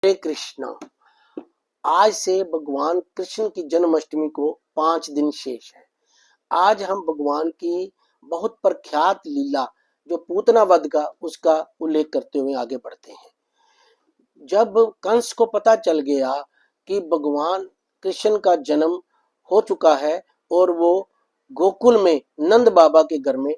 हरे कृष्णा। आज से भगवान कृष्ण की जन्माष्टमी को 5 दिन शेष है। आज हम भगवान की बहुत प्रख्यात लीला जो पूतना वध का उसका उल्लेख करते हुए आगे बढ़ते हैं। जब कंस को पता चल गया कि भगवान कृष्ण का जन्म हो चुका है और वो गोकुल में नंद बाबा के घर में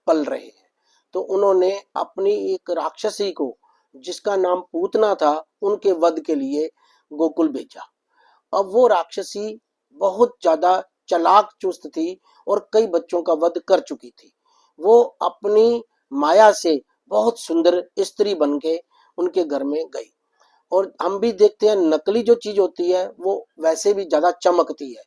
पल रहे हैं, तो उन्होंने अपनी एक राक्षसी को जिसका नाम पूतना था उनके वध के लिए गोकुल भेजा। अब वो राक्षसी बहुत ज्यादा चालाक चुस्त थी और कई बच्चों का वध कर चुकी थी। वो अपनी माया से बहुत सुंदर स्त्री बन के उनके घर में गई। और हम भी देखते हैं नकली जो चीज होती है वो वैसे भी ज्यादा चमकती है।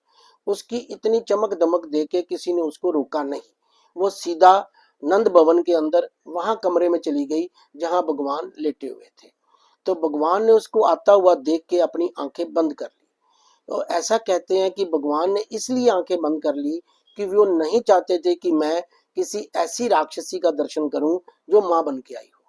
उसकी इतनी चमक दमक देके किसी ने उसको रोका नहीं। वो सीधा नंद भवन के अंदर वहां कमरे में चली गई जहां भगवान लेटे हुए थे। तो भगवान ने उसको आता हुआ देख के अपनी आंखें बंद कर ली। तो ऐसा कहते हैं कि भगवान ने इसलिए आंखें बंद कर ली कि वो नहीं चाहते थे कि मैं किसी ऐसी राक्षसी का दर्शन करूं जो मां बन के आई हो।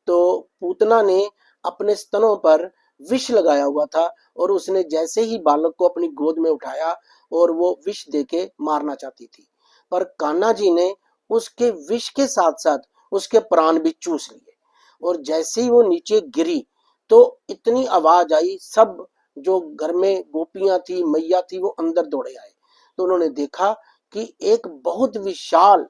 तो पूतना ने अपने स्तनों पर विष लगाया हुआ था और उसने जैसे ही बालक को अपनी गोद में उठाया और वो विष देके मारना चाहती थी, पर कान्हा जी ने उसके विष के साथ साथ उसके प्राण भी चूस लिए। और जैसे ही वो नीचे गिरी तो इतनी आवाज आई, सब जो घर में गोपियां थी मैया थी वो अंदर दौड़े आए। तो उन्होंने देखा कि एक बहुत विशाल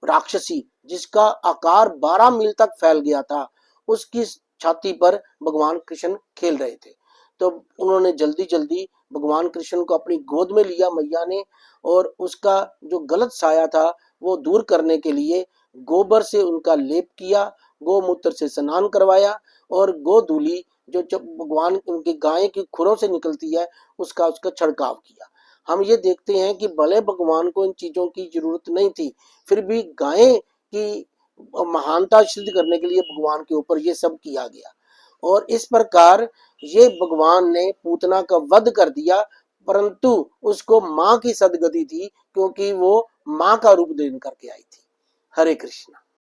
राक्षसी जिसका आकार 12 मील तक फैल गया था, उसकी छाती पर भगवान कृष्ण खेल रहे थे। तो उन्होंने जल्दी जल्दी भगवान कृष्ण को अपनी गोद में लिया मैया ने, और उसका जो गलत साया था वो दूर करने के लिए गोबर से उनका लेप किया, गोमूत्र से स्नान करवाया और गोधूली जो भगवान उनकी गाय की खुरों से निकलती है उसका छिड़काव किया। हम ये देखते हैं कि भले भगवान को इन चीजों की जरूरत नहीं थी, फिर भी गाय की महानता सिद्ध करने के लिए भगवान के ऊपर ये सब किया गया। और इस प्रकार ये भगवान ने पूतना का वध कर दिया, परंतु उसको मां की सदगति थी क्योंकि वो मां का रूप धारण करके आई थी। हरे कृष्णा।